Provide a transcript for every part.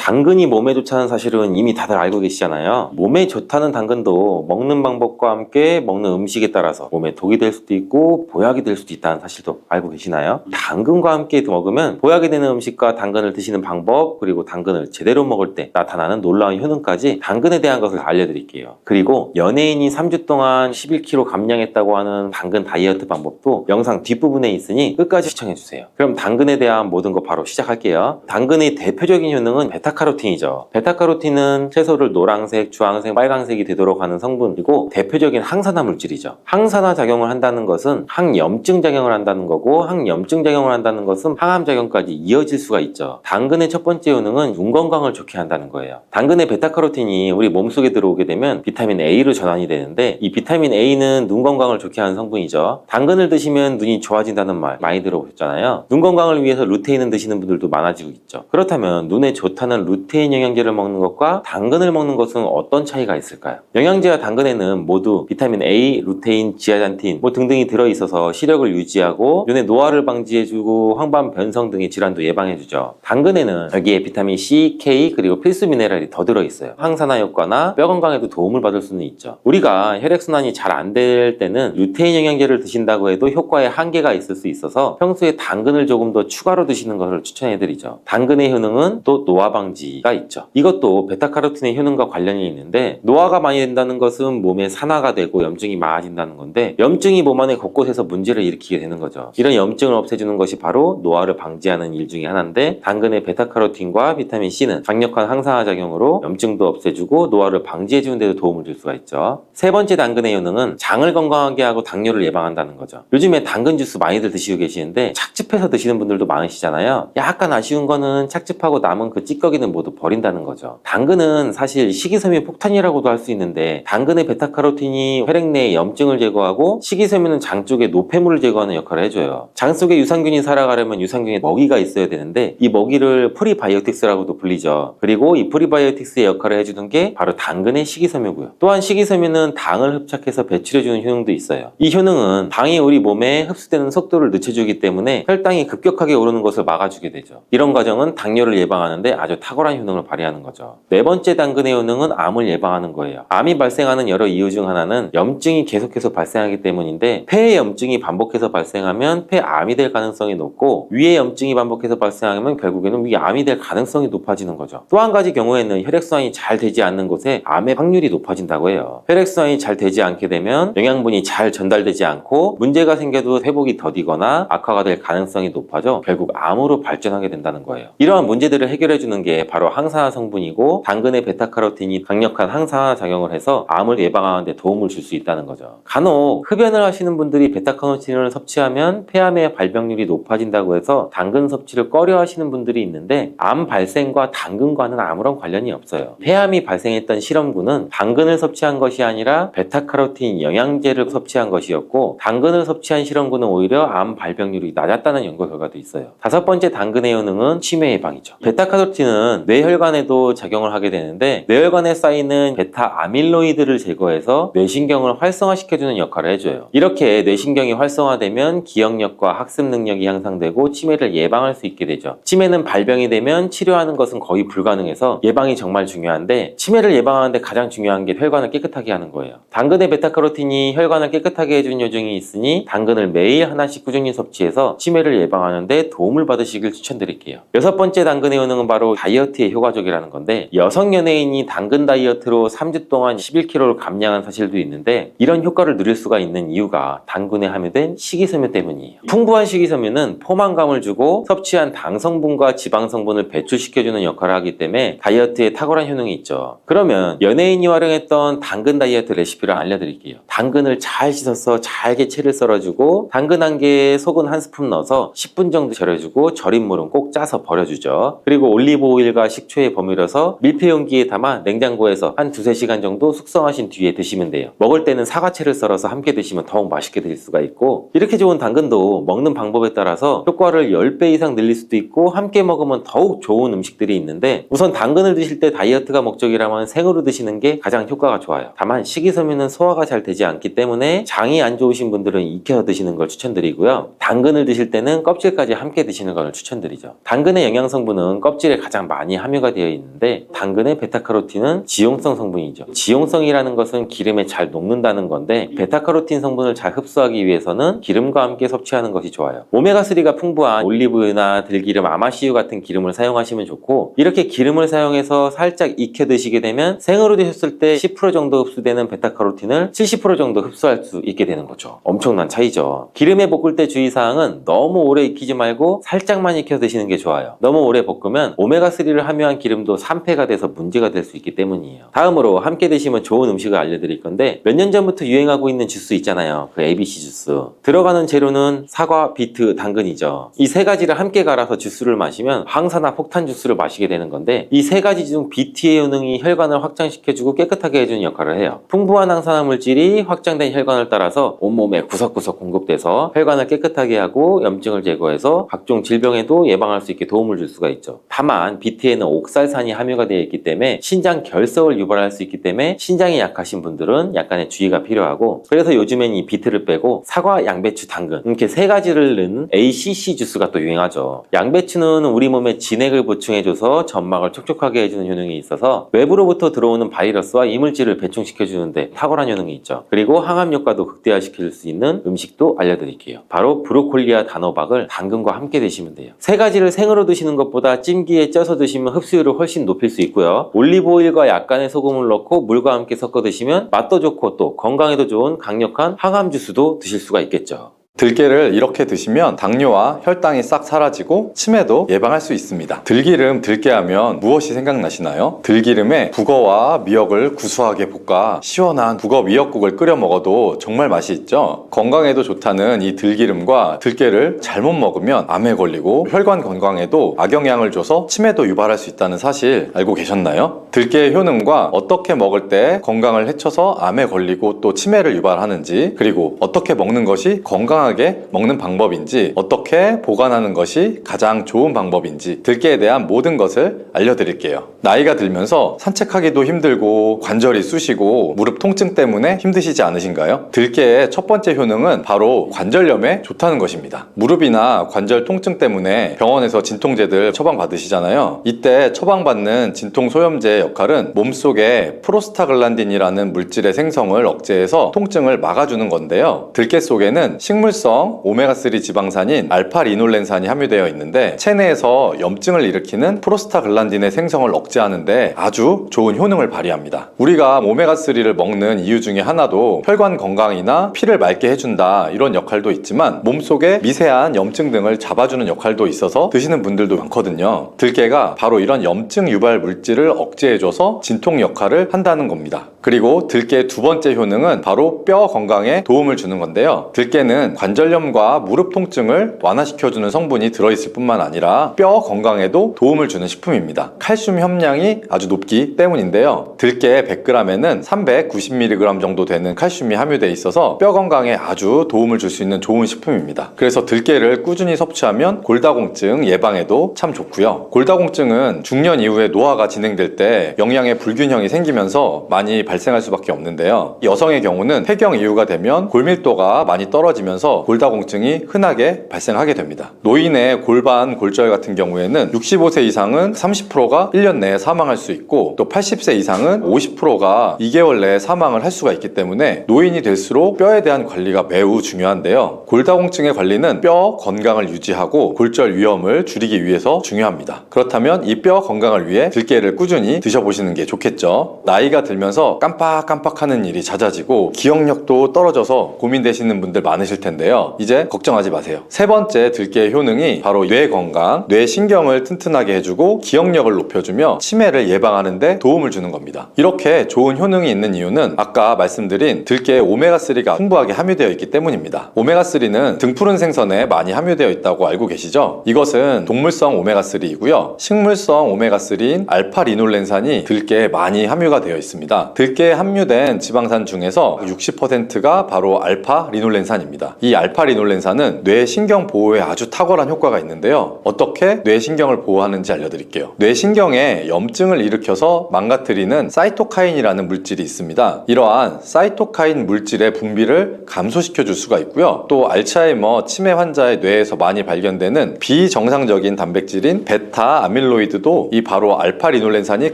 당근이 몸에 좋다는 사실은 이미 다들 알고 계시잖아요. 몸에 좋다는 당근도 먹는 방법과 함께 먹는 음식에 따라서 몸에 독이 될 수도 있고 보약이 될 수도 있다는 사실도 알고 계시나요? 당근과 함께 먹으면 보약이 되는 음식과 당근을 드시는 방법, 그리고 당근을 제대로 먹을 때 나타나는 놀라운 효능까지 당근에 대한 것을 알려드릴게요. 그리고 연예인이 3주 동안 11kg 감량했다고 하는 당근 다이어트 방법도 영상 뒷부분에 있으니 끝까지 시청해주세요. 그럼 당근에 대한 모든 거 바로 시작할게요. 당근의 대표적인 효능은 베타카로틴이죠. 베타카로틴은 채소를 노란색, 주황색, 빨간색이 되도록 하는 성분이고 대표적인 항산화 물질이죠. 항산화 작용을 한다는 것은 항염증 작용을 한다는 거고, 항염증 작용을 한다는 것은 항암 작용까지 이어질 수가 있죠. 당근의 첫 번째 효능은 눈 건강을 좋게 한다는 거예요. 당근의 베타카로틴이 우리 몸속에 들어오게 되면 비타민 A로 전환이 되는데, 이 비타민 A는 눈 건강을 좋게 하는 성분이죠. 당근을 드시면 눈이 좋아진다는 말 많이 들어보셨잖아요. 눈 건강을 위해서 루테인을 드시는 분들도 많아지고 있죠. 그렇다면 눈에 좋다는 루테인 영양제를 먹는 것과 당근을 먹는 것은 어떤 차이가 있을까요? 영양제와 당근에는 모두 비타민 A, 루테인, 지아잔틴 등등이 들어있어서 시력을 유지하고 눈의 노화를 방지해주고 황반 변성 등의 질환도 예방해주죠. 당근에는 여기에 비타민 C, K 그리고 필수 미네랄이 더 들어있어요. 항산화 효과나 뼈 건강에도 도움을 받을 수는 있죠. 우리가 혈액순환이 잘 안 될 때는 루테인 영양제를 드신다고 해도 효과에 한계가 있을 수 있어서 평소에 당근을 조금 더 추가로 드시는 것을 추천해드리죠. 당근의 효능은 또 노화 방지가 있죠. 이것도 베타카로틴의 효능과 관련이 있는데, 노화가 많이 된다는 것은 몸에 산화가 되고 염증이 많아진다는 건데, 염증이 몸 안에 곳곳에서 문제를 일으키게 되는 거죠. 이런 염증을 없애주는 것이 바로 노화를 방지하는 일 중에 하나인데, 당근의 베타카로틴과 비타민 C는 강력한 항산화 작용으로 염증도 없애주고 노화를 방지해주는 데도 도움을 줄 수가 있죠. 세 번째 당근의 효능은 장을 건강하게 하고 당뇨를 예방한다는 거죠. 요즘에 당근 주스 많이들 드시고 계시는데 착즙해서 드시는 분들도 많으시잖아요. 약간 아쉬운 거는 착즙하고 남은 그 찌꺼기는 모두 버린다는 거죠. 당근은 사실 식이섬유 폭탄이라고도 할 수 있는데, 당근의 베타카로틴이 혈액 내의 염증을 제거하고 식이섬유는 장 쪽에 노폐물을 제거하는 역할을 해줘요. 장 속에 유산균이 살아가려면 유산균에 먹이가 있어야 되는데, 이 먹이를 프리바이오틱스라고도 불리죠. 그리고 이 프리바이오틱스의 역할을 해주는 게 바로 당근의 식이섬유고요. 또한 식이섬유는 당을 흡착해서 배출해주는 효능도 있어요. 이 효능은 당이 우리 몸에 흡수되는 속도를 늦춰주기 때문에 혈당이 급격하게 오르는 것을 막아주게 되죠. 이런 과정은 당뇨를 예방하는데 아주 탁월한 효능을 발휘하는 거죠. 네 번째 당근의 효능은 암을 예방하는 거예요. 암이 발생하는 여러 이유 중 하나는 염증이 계속해서 발생하기 때문인데, 폐에 염증이 반복해서 발생하면 폐암이 될 가능성이 높고, 위에 염증이 반복해서 발생하면 결국에는 위암이 될 가능성이 높아지는 거죠. 또 한 가지 경우에는 혈액순환이 잘 되지 않는 곳에 암의 확률이 높아진다고 해요. 혈액순환이 잘 되지 않게 되면 영양분이 잘 전달되지 않고 문제가 생겨도 회복이 더디거나 악화가 될 가능성이 높아져 결국 암으로 발전하게 된다는 거예요. 이러한 문제들을 해결해주는 게 바로 항산화 성분이고, 당근의 베타카로틴이 강력한 항산화 작용을 해서 암을 예방하는 데 도움을 줄 수 있다는 거죠. 간혹 흡연을 하시는 분들이 베타카로틴을 섭취하면 폐암의 발병률이 높아진다고 해서 당근 섭취를 꺼려 하시는 분들이 있는데, 암 발생과 당근과는 아무런 관련이 없어요. 폐암이 발생했던 실험군은 당근을 섭취한 것이 아니라 베타카로틴 영양제를 섭취한 것이었고, 당근을 섭취한 실험군은 오히려 암 발병률이 낮았다는 연구 결과도 있어요. 다섯 번째 당근의 효능은 치매 예방이죠. 베타카로틴은 뇌혈관에도 작용을 하게 되는데, 뇌혈관에 쌓이는 베타 아밀로이드를 제거해서 뇌신경을 활성화시켜주는 역할을 해줘요. 이렇게 뇌신경이 활성화되면 기억력과 학습 능력이 향상되고 치매를 예방할 수 있게 되죠. 치매는 발병이 되면 치료하는 것은 거의 불가능해서 예방이 정말 중요한데, 치매를 예방하는데 가장 중요한 게 혈관을 깨끗하게 하는 거예요. 당근의 베타카로틴이 혈관을 깨끗하게 해주는 요정이 있으니 당근을 매일 하나씩 꾸준히 섭취해서 치매를 예방하는데 도움을 받으시길 추천드릴게요. 여섯 번째 당근의 효능은 바로 다이어트에 효과적이라는 건데, 여성 연예인이 당근 다이어트로 3주 동안 11kg를 감량한 사실도 있는데, 이런 효과를 누릴 수가 있는 이유가 당근에 함유된 식이섬유 때문이에요. 풍부한 식이섬유는 포만감을 주고 섭취한 당 성분과 지방 성분을 배출시켜주는 역할을 하기 때문에 다이어트에 탁월한 효능이 있죠. 그러면 연예인이 활용했던 당근 다이어트 레시피를 알려드릴게요. 당근을 잘 씻어서 잘게 채를 썰어주고, 당근 한 개에 소금 한 스푼 넣어서 10분 정도 절여주고, 절인 물은 꼭 짜서 버려주죠. 그리고 올리브 오일과 식초에 버무려서 밀폐 용기에 담아 냉장고에서 한 두세 시간 정도 숙성하신 뒤에 드시면 돼요. 먹을 때는 사과채를 썰어서 함께 드시면 더욱 맛있게 드실 수가 있고, 이렇게 좋은 당근도 먹는 방법에 따라서 효과를 10배 이상 늘릴 수도 있고, 함께 먹으면 더욱 좋은 음식들이 있는데, 우선 당근을 드실 때 다이어트가 목적이라면 생으로 드시는 게 가장 효과가 좋아요. 다만 식이섬유는 소화가 잘 되지 않기 때문에 장이 안 좋으신 분들은 익혀서 드시는 걸 추천드리고요. 당근을 드실 때는 껍질까지 함께 드시는 걸 추천드리죠. 당근의 영양 성분은 껍질에 가장 많이 함유가 되어 있는데, 당근의 베타카로틴은 지용성 성분이죠. 지용성이라는 것은 기름에 잘 녹는다는 건데, 베타카로틴 성분을 잘 흡수하기 위해서는 기름과 함께 섭취하는 것이 좋아요. 오메가3가 풍부한 올리브유나 들기름, 아마씨유 같은 기름을 사용하시면 좋고, 이렇게 기름을 사용해서 살짝 익혀 드시게 되면 생으로 드셨을 때 10% 정도 흡수되는 베타카로틴을 70% 정도 흡수할 수 있게 되는 거죠. 엄청난 차이죠. 기름에 볶을 때 주의사항은 너무 오래 익히지 말고 살짝만 익혀 드시는 게 좋아요. 너무 오래 볶으면 오메가3를 함유한 기름도 산패가 돼서 문제가 될 수 있기 때문이에요. 다음으로 함께 드시면 좋은 음식을 알려드릴 건데, 몇 년 전부터 유행하고 있는 주스 있잖아요. 그 ABC 주스. 들어가는 재료는 사과, 비트, 당근이죠. 이 세 가지를 함께 갈아서 주스를 마시면 황사나 폭탄 주스를 마시게 되는 건데, 이 세 가지 중 BT의 효능이 혈관을 확장시켜주고 깨끗하게 해주는 역할을 해요. 풍부한 항산화 물질이 확장된 혈관을 따라서 온몸에 구석구석 공급돼서 혈관을 깨끗하게 하고 염증을 제거해서 각종 질병에도 예방할 수 있게 도움을 줄 수가 있죠. 다만 BT에는 옥살산이 함유가 되어 있기 때문에 신장 결석을 유발할 수 있기 때문에 신장이 약하신 분들은 약간의 주의가 필요하고, 그래서 요즘엔 이 비트를 빼고 사과, 양배추, 당근 이렇게 세 가지를 넣은 ACC 주스가 또 유행하죠. 양배추는 우리 몸에 진액을 보충해줘서 점막을 촉촉하게 해주는 효능이 있어서 외부로부터 들어오는 바이러스와 이물질을 배충시켜주는데 탁월한 효능이 있죠. 그리고 항암 효과도 극대화시킬 수 있는 음식도 알려드릴게요. 바로 브로콜리와 단호박을 당근과 함께 드시면 돼요. 세 가지를 생으로 드시는 것보다 찜기에 쪄서 드시면 흡수율을 훨씬 높일 수 있고요. 올리브오일과 약간의 소금을 넣고 물과 함께 섞어 드시면 맛도 좋고 또 건강에도 좋은 강력한 항암 주스도 드실 수가 있겠죠. 들깨를 이렇게 드시면 당뇨와 혈당이 싹 사라지고 치매도 예방할 수 있습니다. 들기름, 들깨하면 무엇이 생각나시나요? 들기름에 북어와 미역을 구수하게 볶아 시원한 북어 미역국을 끓여 먹어도 정말 맛이 있죠? 건강에도 좋다는 이 들기름과 들깨를 잘못 먹으면 암에 걸리고 혈관 건강에도 악영향을 줘서 치매도 유발할 수 있다는 사실 알고 계셨나요? 들깨의 효능과 어떻게 먹을 때 건강을 해쳐서 암에 걸리고 또 치매를 유발하는지, 그리고 어떻게 먹는 것이 건강하게 먹는 방법인지, 어떻게 보관하는 것이 가장 좋은 방법인지 들깨에 대한 모든 것을 알려드릴게요. 나이가 들면서 산책하기도 힘들고 관절이 쑤시고 무릎 통증 때문에 힘드시지 않으신가요? 들깨의 첫 번째 효능은 바로 관절염에 좋다는 것입니다. 무릎이나 관절 통증 때문에 병원에서 진통제들 처방받으시잖아요. 이때 처방받는 진통소염제의 역할은 몸속에 프로스타글란딘이라는 물질의 생성을 억제해서 통증을 막아주는 건데요. 들깨 속에는 식물성 오메가3 지방산인 알파리놀렌산이 함유되어 있는데, 체내에서 염증을 일으키는 프로스타글란딘의 생성을 억제하는데 아주 좋은 효능을 발휘합니다. 우리가 오메가3를 먹는 이유 중에 하나도 혈관 건강이나 피를 맑게 해준다, 이런 역할도 있지만 몸속에 미세한 염증 등을 잡아주는 역할도 있어서 드시는 분들도 많거든요. 들깨가 바로 이런 염증 유발 물질을 억제해줘서 진통 역할을 한다는 겁니다. 그리고 들깨의 두 번째 효능은 바로 뼈 건강에 도움을 주는 건데요. 들깨는 관절염과 무릎 통증을 완화시켜주는 성분이 들어있을 뿐만 아니라 뼈 건강에도 도움을 주는 식품입니다. 칼슘 함량이 아주 높기 때문인데요. 들깨 100g에는 390mg 정도 되는 칼슘이 함유되어 있어서 뼈 건강에 아주 도움을 줄 수 있는 좋은 식품입니다. 그래서 들깨를 꾸준히 섭취하면 골다공증 예방에도 참 좋고요. 골다공증은 중년 이후에 노화가 진행될 때 영양의 불균형이 생기면서 많이 발생할 수밖에 없는데요. 여성의 경우는 폐경 이후가 되면 골밀도가 많이 떨어지면서 골다공증이 흔하게 발생하게 됩니다. 노인의 골반, 골절 같은 경우에는 65세 이상은 30%가 1년 내에 사망할 수 있고, 또 80세 이상은 50%가 2개월 내에 사망을 할 수가 있기 때문에 노인이 될수록 뼈에 대한 관리가 매우 중요한데요. 골다공증의 관리는 뼈 건강을 유지하고 골절 위험을 줄이기 위해서 중요합니다. 그렇다면 이 뼈 건강을 위해 들깨를 꾸준히 드셔보시는 게 좋겠죠. 나이가 들면서 깜빡깜빡하는 일이 잦아지고 기억력도 떨어져서 고민되시는 분들 많으실 텐데요. 이제 걱정하지 마세요. 세 번째 들깨의 효능이 바로 뇌 건강, 뇌 신경을 튼튼하게 해주고 기억력을 높여주며 치매를 예방하는 데 도움을 주는 겁니다. 이렇게 좋은 효능이 있는 이유는 아까 말씀드린 들깨에 오메가3가 풍부하게 함유되어 있기 때문입니다. 오메가3는 등푸른 생선에 많이 함유되어 있다고 알고 계시죠? 이것은 동물성 오메가3이고요. 식물성 오메가3인 알파리놀렌산이 들깨에 많이 함유가 되어 있습니다. 들깨에 함유된 지방산 중에서 60%가 바로 알파리놀렌산입니다. 이 이 알파리놀렌산은 뇌신경 보호에 아주 탁월한 효과가 있는데요. 어떻게 뇌신경을 보호하는지 알려드릴게요. 뇌신경에 염증을 일으켜서 망가뜨리는 사이토카인이라는 물질이 있습니다. 이러한 사이토카인 물질의 분비를 감소시켜 줄 수가 있고요. 또 알츠하이머 치매 환자의 뇌에서 많이 발견되는 비정상적인 단백질인 베타 아밀로이드도 이 바로 알파리놀렌산이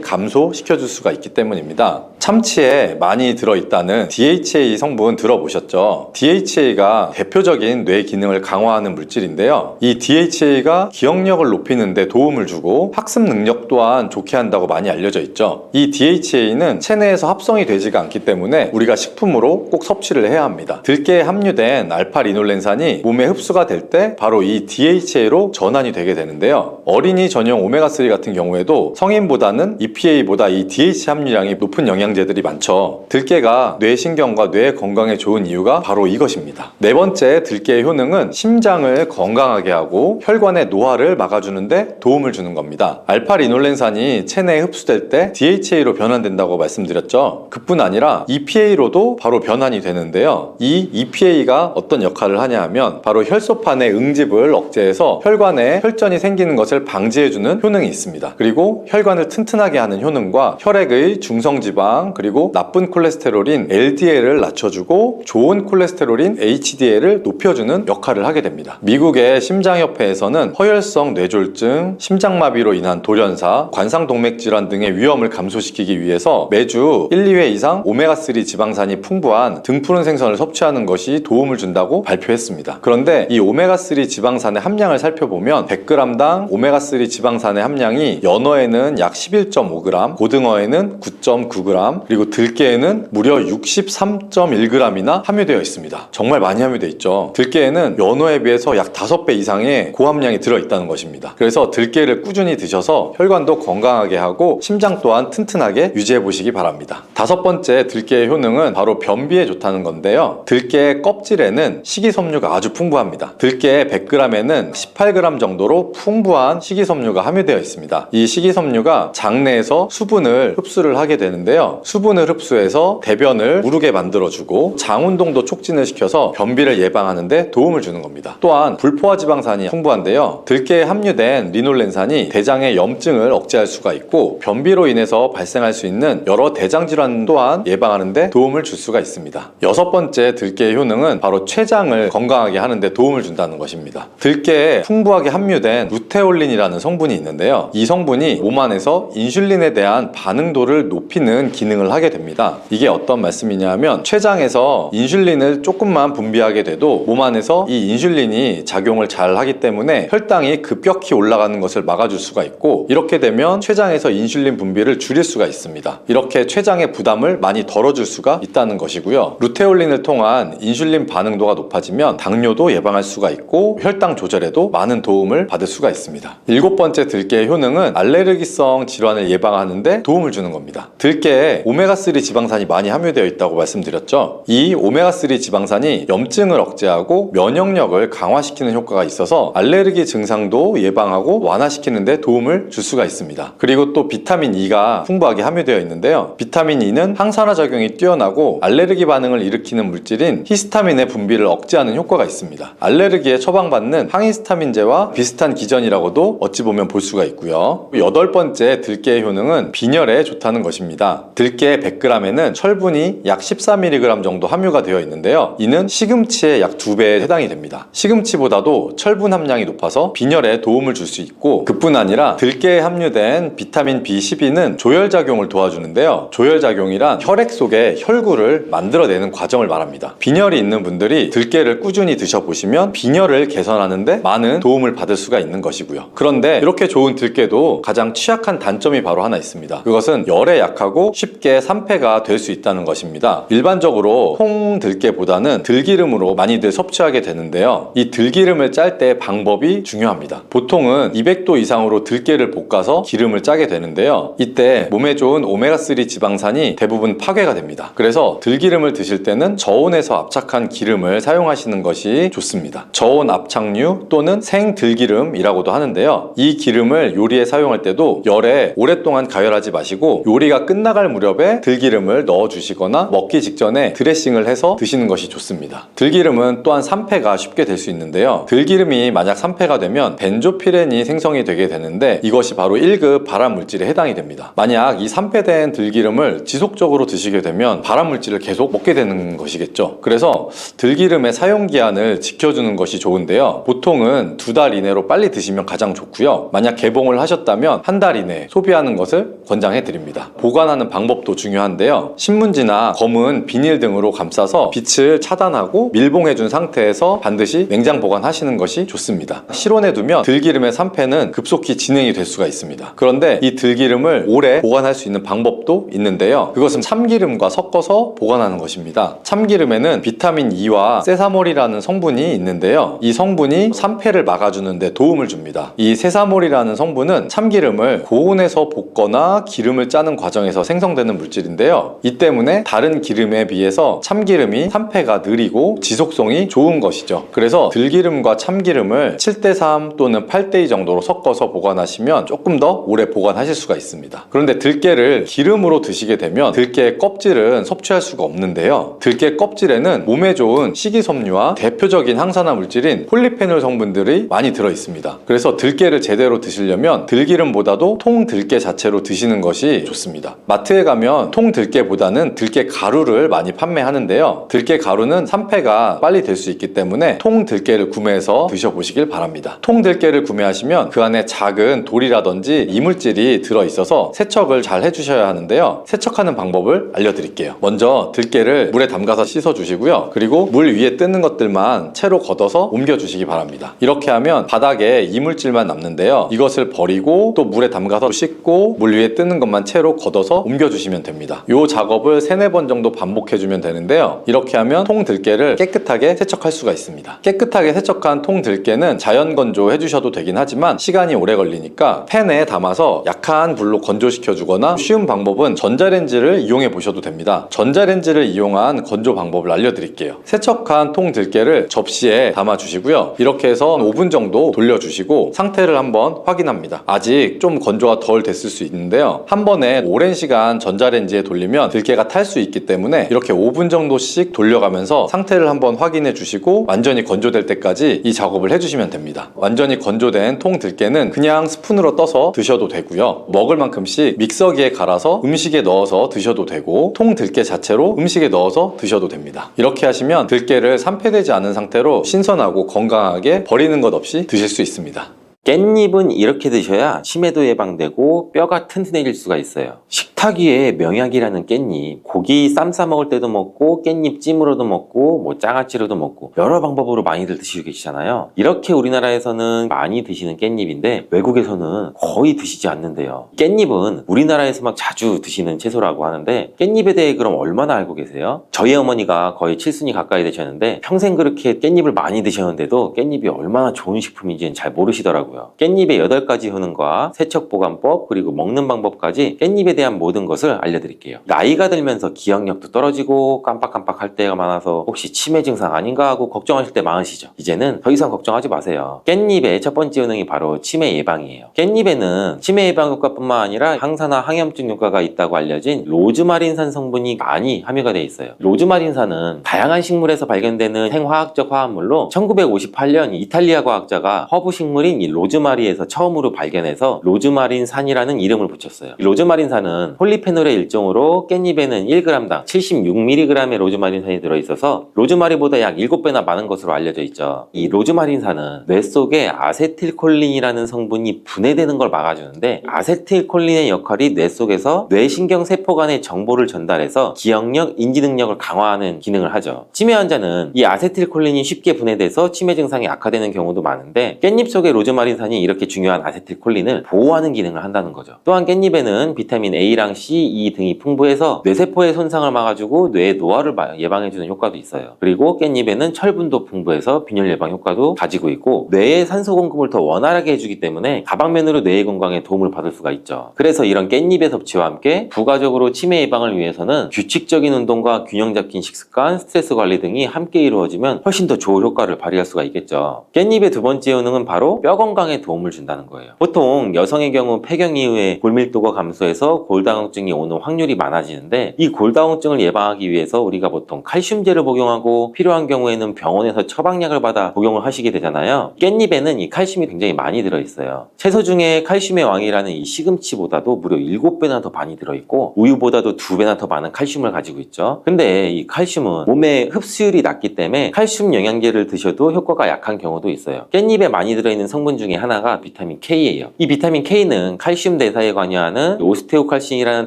감소시켜 줄 수가 있기 때문입니다. 참치에 많이 들어있다는 DHA 성분 들어보셨죠? DHA가 대표적인 뇌 기능을 강화하는 물질인데요. 이 DHA가 기억력을 높이는 데 도움을 주고 학습 능력 또한 좋게 한다고 많이 알려져 있죠. 이 DHA는 체내에서 합성이 되지가 않기 때문에 우리가 식품으로 꼭 섭취를 해야 합니다. 들깨에 함유된 알파리놀렌산이 몸에 흡수가 될 때 바로 이 DHA로 전환이 되게 되는데요. 어린이 전용 오메가3 같은 경우에도 성인보다는 EPA보다 이 DHA 함유량이 높은 영양제들이 많죠. 들깨가 뇌신경과 뇌 건강에 좋은 이유가 바로 이것입니다. 네 번째 들깨의 효능은 심장을 건강하게 하고 혈관의 노화를 막아주는데 도움을 주는 겁니다. 알파리놀렌산이 체내에 흡수될 때 DHA로 변환된다고 말씀드렸죠. 그뿐 아니라 EPA로도 바로 변환이 되는데요. 이 EPA가 어떤 역할을 하냐 하면 바로 혈소판의 응집을 억제해서 혈관에 혈전이 생기는 것을 방지해주는 효능이 있습니다. 그리고 혈관을 튼튼하게 하는 효능과 혈액의 중성지방 그리고 나쁜 콜레스테롤인 LDL을 낮춰주고 좋은 콜레스테롤인 HDL을 높여주는 역할을 하게 됩니다. 미국의 심장협회에서는 허혈성 뇌졸중, 심장마비로 인한 돌연사, 관상동맥질환 등의 위험을 감소시키기 위해서 매주 1, 2회 이상 오메가3 지방산이 풍부한 등푸른 생선을 섭취하는 것이 도움을 준다고 발표했습니다. 그런데 이 오메가3 지방산의 함량을 살펴보면 100g당 오메가3 지방산의 함량이 연어에는 약 11.5g, 고등어에는 9.9g, 그리고 들깨에는 무려 63.1g이나 함유되어 있습니다. 정말 많이 함유되어 있죠. 들깨에는 연어에 비해서 약 5배 이상의 고함량이 들어있다는 것입니다. 그래서 들깨를 꾸준히 드셔서 혈관도 건강하게 하고 심장 또한 튼튼하게 유지해 보시기 바랍니다. 다섯 번째 들깨의 효능은 바로 변비에 좋다는 건데요. 들깨의 껍질에는 식이섬유가 아주 풍부합니다. 들깨 100g에는 18g 정도로 풍부한 식이섬유가 함유되어 있습니다. 이 식이섬유가 장내에서 수분을 흡수를 하게 되는데요. 수분을 흡수해서 대변을 무르게 만들어주고 장운동도 촉진을 시켜서 변비를 예방하는 데 도움을 주는 겁니다. 또한 불포화 지방산이 풍부한데요. 들깨에 함유된 리놀렌산이 대장의 염증을 억제할 수가 있고 변비로 인해서 발생할 수 있는 여러 대장 질환 또한 예방하는 데 도움을 줄 수가 있습니다. 여섯 번째 들깨의 효능은 바로 췌장을 건강하게 하는 데 도움을 준다는 것입니다. 들깨에 풍부하게 함유된 루테올린이라는 성분이 있는데요. 이 성분이 몸 안에서 인슐린에 대한 반응도를 높이는 기능을 하게 됩니다. 이게 어떤 말씀이냐 하면 췌장에서 인슐린을 조금만 분비하게 돼도 몸 안에서 이 인슐린이 작용을 잘 하기 때문에 혈당이 급격히 올라가는 것을 막아줄 수가 있고 이렇게 되면 췌장에서 인슐린 분비를 줄일 수가 있습니다. 이렇게 췌장의 부담을 많이 덜어줄 수가 있다는 것이고요. 루테올린을 통한 인슐린 반응도가 높아지면 당뇨도 예방할 수가 있고 혈당 조절에도 많은 도움을 받을 수가 있습니다. 일곱 번째 들깨의 효능은 알레르기성 질환을 예방하는 데 도움을 주는 겁니다. 들깨에 오메가3 지방산이 많이 함유되어 있다고 말씀드렸죠. 이 오메가3 지방산이 염증을 억제하고 면역력을 강화시키는 효과가 있어서 알레르기 증상도 예방하고 완화시키는 데 도움을 줄 수가 있습니다. 그리고 또 비타민 E가 풍부하게 함유되어 있는데요. 비타민 E는 항산화 작용이 뛰어나고 알레르기 반응을 일으키는 물질인 히스타민의 분비를 억제하는 효과가 있습니다. 알레르기에 처방받는 항히스타민제와 비슷한 기전이라고도 어찌 보면 볼 수가 있고요. 여덟 번째 들깨의 효능은 빈혈에 좋다는 것입니다. 들깨 100g에는 철분이 약 14mg 정도 함유가 되어 있는데요. 이는 시금치의 약 2배에 해당이 됩니다. 시금치보다도 철분 함량이 높아서 빈혈에 도움을 줄 수 있고 그뿐 아니라 들깨에 함유된 비타민 B12는 조혈작용을 도와주는데요. 조혈작용이란 혈액 속에 혈구를 만들어내는 과정을 말합니다. 빈혈이 있는 분들이 들깨를 꾸준히 드셔보시면 빈혈을 개선하는 데 많은 도움을 받을 수가 있는 것이고요. 그런데 이렇게 좋은 들깨도 가장 취약한 단점이 바로 하나 있습니다. 그것은 열에 약하고 쉽게 산패가 될 수 있다는 것입니다. 일반적으로 홍들깨보다는 들기름으로 많이들 섭취하게 되는데요. 이 들기름을 짤 때 방법이 중요합니다. 보통은 200도 이상으로 들깨를 볶아서 기름을 짜게 되는데요. 이때 몸에 좋은 오메가3 지방산이 대부분 파괴가 됩니다. 그래서 들기름을 드실 때는 저온에서 압착한 기름을 사용하시는 것이 좋습니다. 저온 압착류 또는 생들기름이라고도 하는데요. 하는데요. 이 기름을 요리에 사용할 때도 열에 오랫동안 가열하지 마시고 요리가 끝나갈 무렵에 들기름을 넣어주시거나 먹기 직전에 드레싱을 해서 드시는 것이 좋습니다. 들기름은 또한 산패가 쉽게 될 수 있는데요. 들기름이 만약 산패가 되면 벤조피렌이 생성이 되게 되는데 이것이 바로 1급 발암물질에 해당이 됩니다. 만약 이 산패된 들기름을 지속적으로 드시게 되면 발암물질을 계속 먹게 되는 것이겠죠. 그래서 들기름의 사용기한을 지켜주는 것이 좋은데요. 보통은 2달 이내로 빨리 드시면 가장 좋고요. 만약 개봉을 하셨다면 1달 이내에 소비하는 것을 권장해 드립니다. 보관하는 방법도 중요한데요. 신문지나 검은 비닐 등으로 감싸서 빛을 차단하고 밀봉해 준 상태에서 반드시 냉장 보관하시는 것이 좋습니다. 실온에 두면 들기름의 산패는 급속히 진행이 될 수가 있습니다. 그런데 이 들기름을 오래 보관할 수 있는 방법도 있는데요. 그것은 참기름과 섞어서 보관하는 것입니다. 참기름에는 비타민 E와 세사몰이라는 성분이 있는데요. 이 성분이 산패를 막아주는 데 도움을 줍니다. 이 세사몰이라는 성분은 참기름을 고온에서 볶거나 기름을 짜는 과정에서 생성되는 물질인데요. 이 때문에 다른 기름에 비해서 참기름이 산패가 느리고 지속성이 좋은 것이죠. 그래서 들기름과 참기름을 7:3 또는 8:2 정도로 섞어서 보관하시면 조금 더 오래 보관하실 수가 있습니다. 그런데 들깨를 기름으로 드시게 되면 들깨의 껍질은 섭취할 수가 없는데요. 들깨 껍질에는 몸에 좋은 식이섬유와 대표적인 항산화 물질인 폴리페놀 성분들이 많이 들어 있습니다. 그래서 들깨를 제대로 드시려면 들기름보다도 통들깨 자체로 드시는 것이 좋습니다. 마트에 가면 통들깨보다는 들깨 가루를 많이 판매하는데요. 들깨 가루는 산패가 빨리 될 수 있기 때문에 통들깨를 구매해서 드셔보시길 바랍니다. 통들깨를 구매하시면 그 안에 작은 돌이라든지 이물질이 들어있어서 세척을 잘 해주셔야 하는데요. 세척하는 방법을 알려드릴게요. 먼저 들깨를 물에 담가서 씻어주시고요. 그리고 물 위에 뜨는 것들만 채로 걷어서 옮겨주시기 바랍니다. 이렇게 하면 바닥에 이물질만 남는데요. 이것을 버리고 또 물에 담가서 씻고 물 위에 뜨는 것만 채로 걷어서 옮겨주시면 됩니다. 이 작업을 3-4번 정도 반복해주면 되는데요. 이렇게 하면 통들깨를 깨끗하게 세척할 수가 있습니다. 깨끗하게 세척한 통들깨는 자연 건조 해주셔도 되긴 하지만 시간이 오래 걸리니까 팬에 담아서 약한 불로 건조시켜주거나 쉬운 방법은 전자레인지를 이용해 보셔도 됩니다. 전자레인지를 이용한 건조 방법을 알려드릴게요. 세척한 통들깨를 접시에 담아주시고요. 이렇게 해서 5분 정도 돌려주시고 상태를 한번 확인합니다. 아직 좀 건조가 덜 됐을 수 있는데요. 한 번에 오랜 시간 전자레인지에 돌리면 들깨가 탈 수 있기 때문에 이렇게 5분 정도씩 돌려가면서 상태를 한번 확인해 주시고 완전히 건조될 때까지 이 작업을 해주시면 됩니다. 완전히 건조된 통들깨는 그냥 스푼으로 떠서 드셔도 되고요. 먹을 만큼씩 믹서기에 갈아서 음식에 넣어서 드셔도 되고 통들깨 자체로 음식에 넣어서 드셔도 됩니다. 이렇게 하시면 들깨를 산패되지 않은 상태로 신선하고 건강하게 버리는 것 없이 드실 수 있습니다. 깻잎은 이렇게 드셔야 치매도 예방되고 뼈가 튼튼해질 수가 있어요. 식탁 위에 명약이라는 깻잎, 고기 쌈 싸 먹을 때도 먹고 깻잎 찜으로도 먹고 뭐 장아찌로도 먹고 여러 방법으로 많이들 드시고 계시잖아요. 이렇게 우리나라에서는 많이 드시는 깻잎인데 외국에서는 거의 드시지 않는데요. 깻잎은 우리나라에서 막 자주 드시는 채소라고 하는데 깻잎에 대해 그럼 얼마나 알고 계세요? 저희 어머니가 거의 7순이 가까이 되셨는데 평생 그렇게 깻잎을 많이 드셨는데도 깻잎이 얼마나 좋은 식품인지는 잘 모르시더라고요. 깻잎의 8가지 효능과 세척보관법 그리고 먹는 방법까지 깻잎에 대한 모든 것을 알려드릴게요. 나이가 들면서 기억력도 떨어지고 깜빡깜빡할 때가 많아서 혹시 치매 증상 아닌가 하고 걱정하실 때 많으시죠? 이제는 더 이상 걱정하지 마세요. 깻잎의 첫 번째 효능이 바로 치매 예방이에요. 깻잎에는 치매 예방 효과뿐만 아니라 항산화 항염증 효과가 있다고 알려진 로즈마린산 성분이 많이 함유가 되어 있어요. 로즈마린산은 다양한 식물에서 발견되는 생화학적 화합물로 1958년 이탈리아 과학자가 허브 식물인 이 로즈마리에서 처음으로 발견해서 로즈마린산이라는 이름을 붙였어요. 이 로즈마린산은 폴리페놀의 일종으로 깻잎에는 1g당 76mg의 로즈마린산이 들어있어서 로즈마리보다 약 7배나 많은 것으로 알려져 있죠. 이 로즈마린산은 뇌 속에 아세틸콜린이라는 성분이 분해되는 걸 막아주는데 아세틸콜린의 역할이 뇌 속에서 뇌신경세포 간의 정보를 전달해서 기억력, 인지 능력을 강화하는 기능을 하죠. 치매 환자는 이 아세틸콜린이 쉽게 분해돼서 치매 증상이 악화되는 경우도 많은데 깻잎 속의 로즈마린산이 이렇게 중요한 아세틸콜린을 보호하는 기능을 한다는 거죠. 또한 깻잎에는 비타민 A랑 A랑 C, E 등이 풍부해서 뇌세포의 손상을 막아주고 뇌의 노화를 예방해주는 효과도 있어요. 그리고 깻잎에는 철분도 풍부해서 빈혈 예방 효과도 가지고 있고 뇌의 산소 공급을 더 원활하게 해주기 때문에 다방면으로 뇌의 건강에 도움을 받을 수가 있죠. 그래서 이런 깻잎의 섭취와 함께 부가적으로 치매 예방을 위해서는 규칙적인 운동과 균형 잡힌 식습관, 스트레스 관리 등이 함께 이루어지면 훨씬 더 좋은 효과를 발휘할 수가 있겠죠. 깻잎의 두 번째 효능은 바로 뼈 건강에 도움을 준다는 거예요. 보통 여성의 경우 폐경 이후에 골밀도가 감소해서 골다공증이 오는 확률이 많아지는데 이 골다공증을 예방하기 위해서 우리가 보통 칼슘제를 복용하고 필요한 경우에는 병원에서 처방약을 받아 복용을 하시게 되잖아요. 깻잎에는 이 칼슘이 굉장히 많이 들어있어요. 채소 중에 칼슘의 왕이라는 이 시금치보다도 무려 7배나 더 많이 들어있고 우유보다도 2배나 더 많은 칼슘을 가지고 있죠. 근데 이 칼슘은 몸의 흡수율이 낮기 때문에 칼슘 영양제를 드셔도 효과가 약한 경우도 있어요. 깻잎에 많이 들어있는 성분 중에 하나가 비타민 K예요. 이 비타민 K는 칼슘 대사에 관여하는 오스테오칼신이라는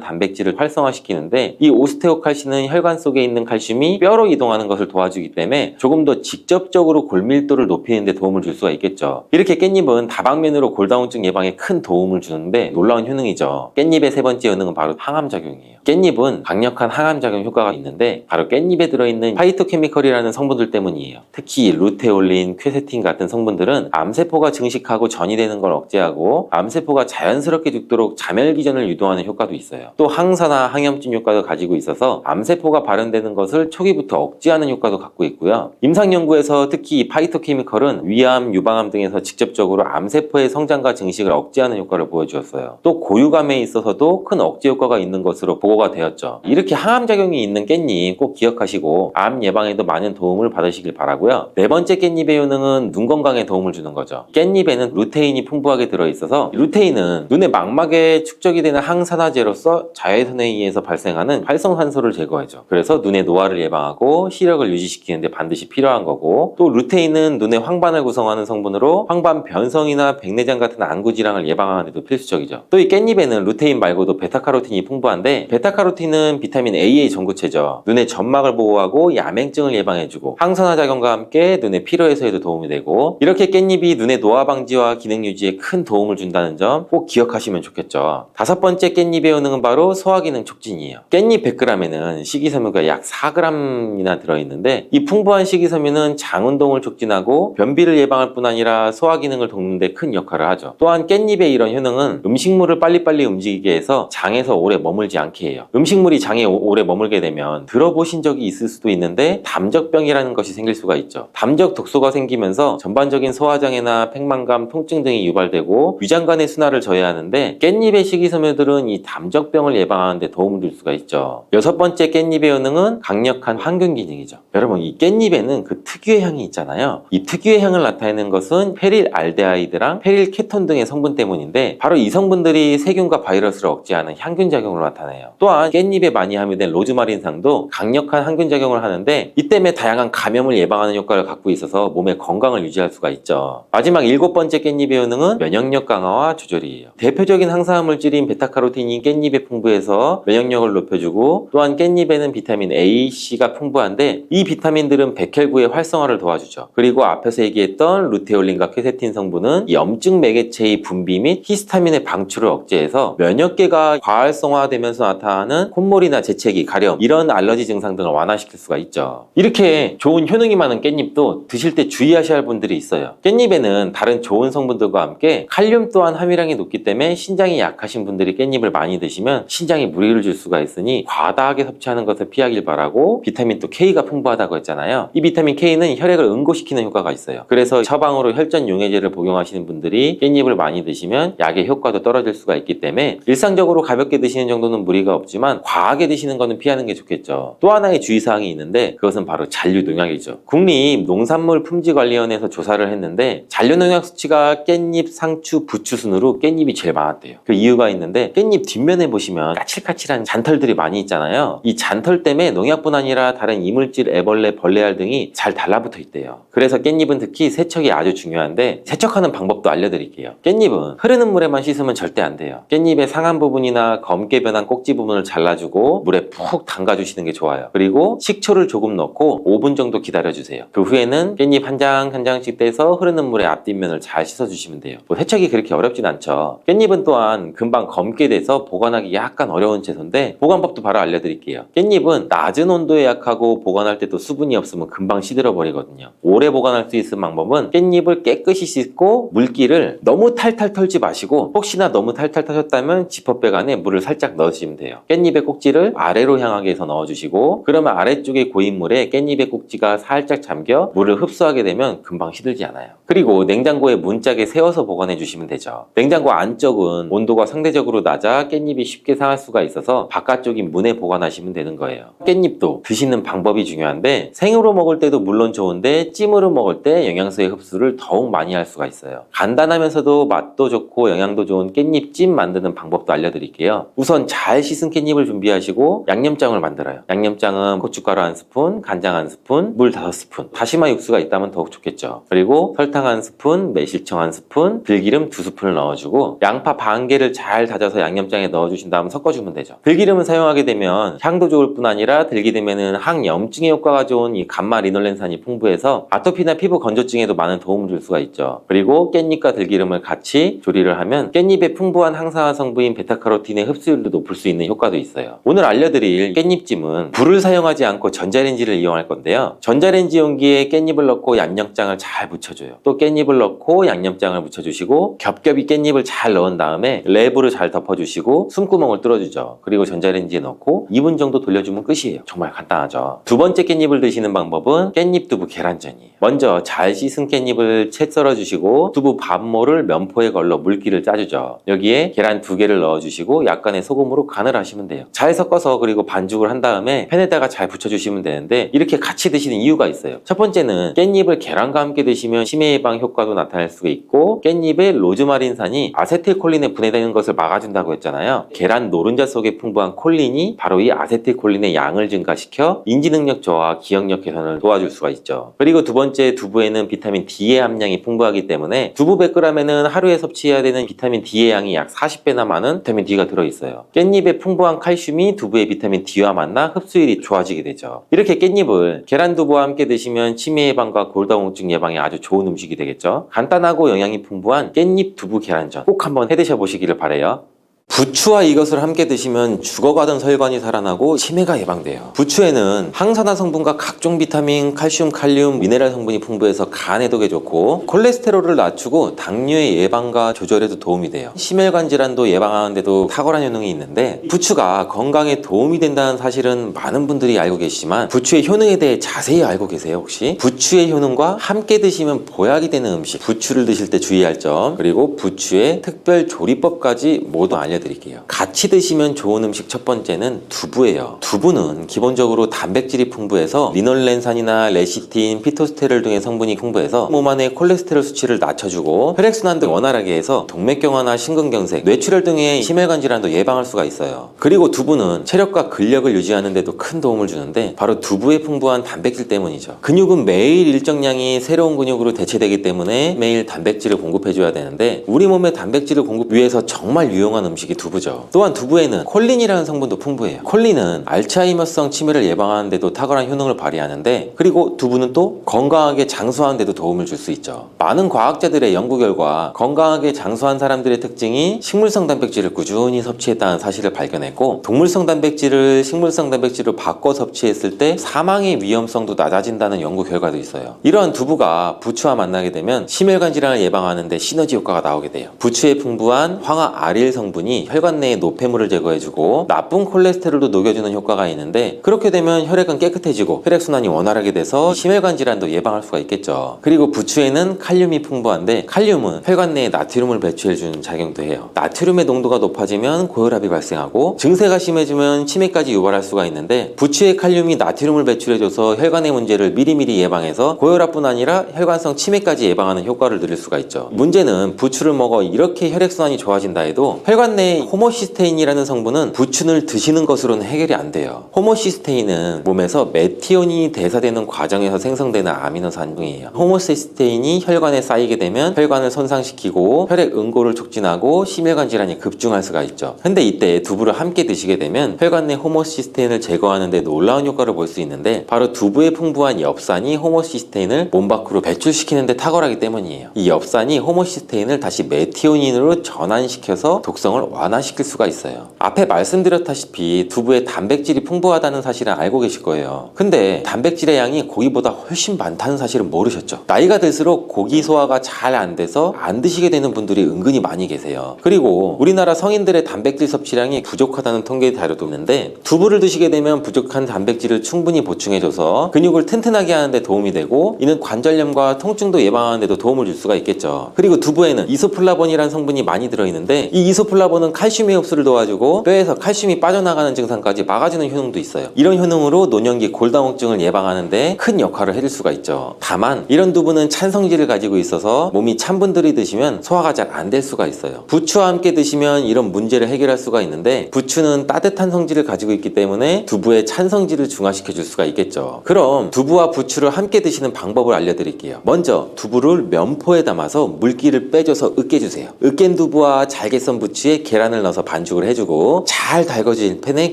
단백질을 활성화시키는데 이 오스테오칼신은 혈관 속에 있는 칼슘이 뼈로 이동하는 것을 도와주기 때문에 조금 더 직접적으로 골밀도를 높이는 데 도움을 줄 수가 있겠죠. 이렇게 깻잎은 다방면으로 골다공증 예방에 큰 도움을 주는데 놀라운 효능이죠. 깻잎의 세 번째 효능은 바로 항암작용이에요. 깻잎은 강력한 항암작용 효과가 있는데 바로 깻잎에 들어있는 파이토케미컬이라는 성분들 때문이에요. 특히 루테올린, 퀘세틴 같은 성분들은 암세포가 증식하고 전이 되는 걸 억제하고 암세포가 자연스럽게 죽도록 자멸 기전을 유도하는 효과도 있어요. 또 항산화, 항염증 효과도 가지고 있어서 암세포가 발현되는 것을 초기부터 억제하는 효과도 갖고 있고요. 임상 연구에서 특히 이 파이토케미컬은 위암, 유방암 등에서 직접적으로 암세포의 성장과 증식을 억제하는 효과를 보여주었어요. 또 고유감에 있어서도 큰 억제 효과가 있는 것으로 보고가 되었죠. 이렇게 항암작용이 있는 깻잎 꼭 기억하시고 암 예방에도 많은 도움을 받으시길 바라고요. 네 번째 깻잎의 효능은 눈 건강에 도움을 주는 거죠. 깻잎에는 루테인이 풍부하게 들어있어서 루테인은 눈의 망막에 축적이 되는 항산화제로서 자외선에 의해서 발생하는 활성산소를 제거해줘. 그래서 눈의 노화를 예방하고 시력을 유지시키는 데 반드시 필요한 거고 또 루테인은 눈의 황반을 구성하는 성분으로 황반 변성이나 백내장 같은 안구 질환을 예방하는 데도 필수적이죠. 또 이 깻잎에는 루테인 말고도 베타카로틴이 풍부한데 베타카로틴은 비타민 A의 전구체죠. 눈의 점막을 보호하고 야맹증을 예방해주고 항산화 작용과 함께 눈의 피로 해소에도 도움이 되고 이렇게 깻잎이 눈의 노화 방지와 기능 유지에 큰 도움을 준다는 점 꼭 기억하시면 좋겠죠. 다섯 번째 깻잎의 효능은 바로 소화기능 촉진이에요. 깻잎 100g에는 식이섬유가 약 4g이나 들어있는데 이 풍부한 식이섬유는 장 운동을 촉진하고 변비를 예방할 뿐 아니라 소화기능을 돕는 데 큰 역할을 하죠. 또한 깻잎의 이런 효능은 음식물을 빨리빨리 움직이게 해서 장에서 오래 머물지 않게 해요. 음식물이 장에 오래 머물게 되면 들어보신 적이 있을 수도 있는데 담적병이라는 것이 생길 수가 있죠. 담적 독소가 생기면서 전반적인 소화장애나 팽만감, 통증 등이 유발되고 위장관의 순환을 저해하는데 깻잎의 식이섬유들은 이 담적병을 예방하는 데 도움을 줄 수가 있죠. 여섯 번째 깻잎의 효능은 강력한 항균 기능이죠. 여러분 이 깻잎에는 그 특유의 향이 있잖아요. 이 특유의 향을 나타내는 것은 페릴알데하이드랑 페릴케톤 등의 성분 때문인데 바로 이 성분들이 세균과 바이러스를 억제하는 향균 작용을 나타내요. 또한 깻잎에 많이 함유된 로즈마린산도 강력한 항균 작용을 하는데 이 때문에 다양한 감염을 예방하는 효과를 갖고 있어서 몸의 건강을 유지할 수가 있죠. 마지막 일곱 번째 깻잎의 효능은 면역력 강화와 조절이에요. 대표적인 항산화 물질인 베타카로틴이 깻잎에 풍부해서 면역력을 높여주고 또한 깻잎에는 비타민 A, C가 풍부한데 이 비타민들은 백혈구의 활성화를 도와주죠. 그리고 앞에서 얘기했던 루테올린과 퀘세틴 성분은 이 염증 매개체의 분비 및 히스타민의 방출을 억제해서 면역계가 과활성화되면서 나타나는 콧물이나 재채기, 가렴 이런 알러지 증상 등을 완화시킬 수가 있죠. 이렇게 좋은 효능이 많은 깻잎도 드실 때 주의하셔야 할 분들이 있어요. 깻잎에는 다른 좋은 성분들과 함께 칼륨 또한 함유량이 높기 때문에 신장이 약하신 분들이 깻잎을 많이 드시면 신장에 무리를 줄 수가 있으니 과다하게 섭취하는 것을 피하길 바라고 비타민 또 K가 풍부하다고 했잖아요. 이 비타민 K는 혈액을 응고시키는 효과가 있어요. 그래서 처방으로 혈전 용해제를 복용하시는 분들이 깻잎을 많이 드시면 약의 효과도 떨어질 수가 있기 때문에 일상적으로 가볍게 드시는 정도는 무리가 없지만 과하게 드시는 거는 피하는 게 좋겠죠. 또 하나의 주의사항이 있는데 그것은 바로 잔류농약이죠. 국립농산물품질관리원에서 조사를 했는데 잔류농약 수치가 깻잎, 상추, 부추 순으로 깻잎이 제일 많았대요. 그 이유가 있는데 깻잎 뒷면에 보시면 까칠까칠한 잔털들이 많이 있잖아요. 이 잔털 때문에 농약뿐 아니라 다른 이물질, 애벌레, 벌레알 등이 잘 달라붙어 있대요. 그래서 깻잎은 특히 세척이 아주 중요한데 세척하는 방법도 알려드릴게요. 깻잎은 흐르는 물에만 씻으면 절대 안 돼요. 깻잎의 상한 부분이나 검게 변한 꼭지 부분을 잘라주고 물에 푹 담가주시는 게 좋아요. 그리고 식초를 조금 넣고 5분 정도 기다려주세요. 그 후에는 깻잎 한 장 한 장씩 떼서 흐르는 물에 앞뒷면을 잘 씻어주시면 돼요. 뭐 세척이 그렇게 어렵진 않죠. 깻잎은 또한 금방 검게 돼서 보관을 보관하기 약간 어려운 채소인데 보관법도 바로 알려드릴게요. 깻잎은 낮은 온도에 약하고 보관할 때도 수분이 없으면 금방 시들어 버리거든요. 오래 보관할 수 있는 방법은 깻잎을 깨끗이 씻고 물기를 너무 탈탈 털지 마시고 혹시나 너무 탈탈 터셨다면 지퍼백 안에 물을 살짝 넣으시면 돼요. 깻잎의 꼭지를 아래로 향하게 해서 넣어주시고 그러면 아래쪽에 고인 물에 깻잎의 꼭지가 살짝 잠겨 물을 흡수하게 되면 금방 시들지 않아요. 그리고 냉장고에 문짝에 세워서 보관해 주시면 되죠. 냉장고 안쪽은 온도가 상대적으로 낮아 깻잎이 쉽게 상할 수가 있어서 바깥쪽인 문에 보관하시면 되는 거예요. 깻잎도 드시는 방법이 중요한데 생으로 먹을 때도 물론 좋은데 찜으로 먹을 때 영양소의 흡수를 더욱 많이 할 수가 있어요. 간단하면서도 맛도 좋고 영양도 좋은 깻잎찜 만드는 방법도 알려드릴게요. 우선 잘 씻은 깻잎을 준비하시고 양념장을 만들어요. 양념장은 고춧가루 1스푼, 간장 1스푼, 물 5스푼, 다시마 육수가 있다면 더욱 좋겠죠. 그리고 설탕 1스푼, 매실청 1스푼, 들기름 2스푼을 넣어주고 양파 반 개를 잘 다져서 양념장에 넣어주신 다음 섞어주면 되죠. 들기름을 사용하게 되면 향도 좋을 뿐 아니라 들기름에는 항염증에 효과가 좋은 이 감마 리놀렌산이 풍부해서 아토피나 피부 건조증에도 많은 도움을 줄 수가 있죠. 그리고 깻잎과 들기름을 같이 조리를 하면 깻잎의 풍부한 항산화 성분인 베타카로틴의 흡수율도 높을 수 있는 효과도 있어요. 오늘 알려드릴 깻잎찜은 불을 사용하지 않고 전자레인지를 이용할 건데요. 전자레인지 용기에 깻잎을 넣고 양념장을 잘 묻혀줘요. 또 깻잎을 넣고 양념장을 묻혀주시고 겹겹이 깻잎을 잘 넣은 다음에 랩으로 잘 덮어주시고 숨구멍을 뚫어주죠. 그리고 전자레인지에 넣고 2분 정도 돌려주면 끝이에요. 정말 간단하죠. 두 번째 깻잎을 드시는 방법은 깻잎 두부 계란전이에요. 먼저 잘 씻은 깻잎을 채 썰어주시고 두부 밥모를 면포에 걸러 물기를 짜주죠. 여기에 계란 2개를 넣어주시고 약간의 소금으로 간을 하시면 돼요. 잘 섞어서 그리고 반죽을 한 다음에 팬에다가 잘 붙여주시면 되는데 이렇게 같이 드시는 이유가 있어요. 첫 번째는 깻잎을 계란과 함께 드시면 치매 예방 효과도 나타날 수가 있고 깻잎의 로즈마린산이 아세틸콜린에 분해되는 것을 막아준다고 했잖아요. 계란 노른자 속에 풍부한 콜린이 바로 이 아세틸콜린의 양을 증가시켜 인지 능력 저하, 기억력 개선을 도와줄 수가 있죠. 그리고 두 번째, 두부에는 비타민 D의 함량이 풍부하기 때문에 두부 100g에는 하루에 섭취해야 되는 비타민 D의 양이 약 40배나 많은 비타민 D가 들어있어요. 깻잎의 풍부한 칼슘이 두부의 비타민 D와 만나 흡수율이 좋아지게 되죠. 이렇게 깻잎을 계란 두부와 함께 드시면 치매 예방과 골다공증 예방에 아주 좋은 음식이 되겠죠. 간단하고 영양이 풍부한 깻잎 두부 계란전 꼭 한번 해 드셔 보시기를 바라요. 부추와 이것을 함께 드시면 죽어가던 혈관이 살아나고 치매가 예방돼요. 부추에는 항산화 성분과 각종 비타민, 칼슘, 칼륨, 미네랄 성분이 풍부해서 간 해독에 좋고 콜레스테롤을 낮추고 당뇨의 예방과 조절에도 도움이 돼요. 심혈관 질환도 예방하는 데도 탁월한 효능이 있는데 부추가 건강에 도움이 된다는 사실은 많은 분들이 알고 계시지만 부추의 효능에 대해 자세히 알고 계세요 혹시? 부추의 효능과 함께 드시면 보약이 되는 음식, 부추를 드실 때 주의할 점, 그리고 부추의 특별 조리법까지 모두 알려드릴게요. 같이 드시면 좋은 음식 첫 번째는 두부예요. 두부는 기본적으로 단백질이 풍부해서 리놀렌산이나 레시틴, 피토스테롤 등의 성분이 풍부해서 몸 안의 콜레스테롤 수치를 낮춰주고 혈액순환도 원활하게 해서 동맥경화나 심근경색, 뇌출혈 등의 심혈관 질환도 예방할 수가 있어요. 그리고 두부는 체력과 근력을 유지하는 데도 큰 도움을 주는데 바로 두부에 풍부한 단백질 때문이죠. 근육은 매일 일정량이 새로운 근육으로 대체되기 때문에 매일 단백질을 공급해줘야 되는데 우리 몸에 단백질을 공급 위해서 정말 유용한 음식이 두부죠. 또한 두부에는 콜린이라는 성분도 풍부해요. 콜린은 알츠하이머성 치매를 예방하는 데도 탁월한 효능을 발휘하는데 그리고 두부는 또 건강하게 장수하는 데도 도움을 줄 수 있죠. 많은 과학자들의 연구 결과 건강하게 장수한 사람들의 특징이 식물성 단백질을 꾸준히 섭취했다는 사실을 발견했고 동물성 단백질을 식물성 단백질로 바꿔 섭취했을 때 사망의 위험성도 낮아진다는 연구 결과도 있어요. 이러한 두부가 부추와 만나게 되면 심혈관 질환을 예방하는 데 시너지 효과가 나오게 돼요. 부추에 풍부한 황화 아릴 성분이 혈관 내의 노폐물을 제거해주고 나쁜 콜레스테롤도 녹여주는 효과가 있는데 그렇게 되면 혈액은 깨끗해지고 혈액순환이 원활하게 돼서 심혈관 질환도 예방할 수가 있겠죠. 그리고 부추에는 칼륨이 풍부한데 칼륨은 혈관 내에 나트륨을 배출해주는 작용도 해요. 나트륨의 농도가 높아지면 고혈압이 발생하고 증세가 심해지면 치매까지 유발할 수가 있는데 부추의 칼륨이 나트륨을 배출해줘서 혈관의 문제를 미리미리 예방해서 고혈압뿐 아니라 혈관성 치매까지 예방하는 효과를 누릴 수가 있죠. 문제는 부추를 먹어 이렇게 혈액순환이 좋아진다 해도 혈관 내에 호모시스테인이라는 성분은 부추를 드시는 것으로는 해결이 안 돼요. 호모시스테인은 몸에서 메티오닌이 대사되는 과정에서 생성되는 아미노산이에요. 호모시스테인이 혈관에 쌓이게 되면 혈관을 손상시키고 혈액 응고를 촉진하고 심혈관 질환이 급증할 수가 있죠. 근데 이때 두부를 함께 드시게 되면 혈관 내 호모시스테인을 제거하는 데 놀라운 효과를 볼 수 있는데 바로 두부에 풍부한 엽산이 호모시스테인을 몸 밖으로 배출시키는 데 탁월하기 때문이에요. 이 엽산이 호모시스테인을 다시 메티오닌으로 전환시켜서 독성을 완화시킬 수가 있어요. 앞에 말씀드렸다시피 두부에 단백질이 풍부하다는 사실은 알고 계실 거예요. 근데 단백질의 양이 고기보다 훨씬 많다는 사실은 모르셨죠? 나이가 들수록 고기 소화가 잘 안 돼서 안 드시게 되는 분들이 은근히 많이 계세요. 그리고 우리나라 성인들의 단백질 섭취량이 부족하다는 통계 자료도 있는데 두부를 드시게 되면 부족한 단백질을 충분히 보충해줘서 근육을 튼튼하게 하는데 도움이 되고 이는 관절염과 통증도 예방하는 데도 도움을 줄 수가 있겠죠. 그리고 두부에는 이소플라본이라는 성분이 많이 들어있는데 이 이소플라본은 칼슘의 흡수를 도와주고 뼈에서 칼슘이 빠져나가는 증상까지 막아주는 효능도 있어요. 이런 효능으로 노년기 골다공증을 예방하는 데 큰 역할을 해줄 수가 있죠. 다만 이런 두부는 찬 성질을 가지고 있어서 몸이 찬 분들이 드시면 소화가 잘 안 될 수가 있어요. 부추와 함께 드시면 이런 문제를 해결할 수가 있는데 부추는 따뜻한 성질을 가지고 있기 때문에 두부의 찬 성질을 중화시켜 줄 수가 있겠죠. 그럼 두부와 부추를 함께 드시는 방법을 알려드릴게요. 먼저 두부를 면포에 담아서 물기를 빼줘서 으깨주세요. 으깬 두부와 잘게 썬 부추에 계란을 넣어서 반죽을 해주고 잘 달궈진 팬에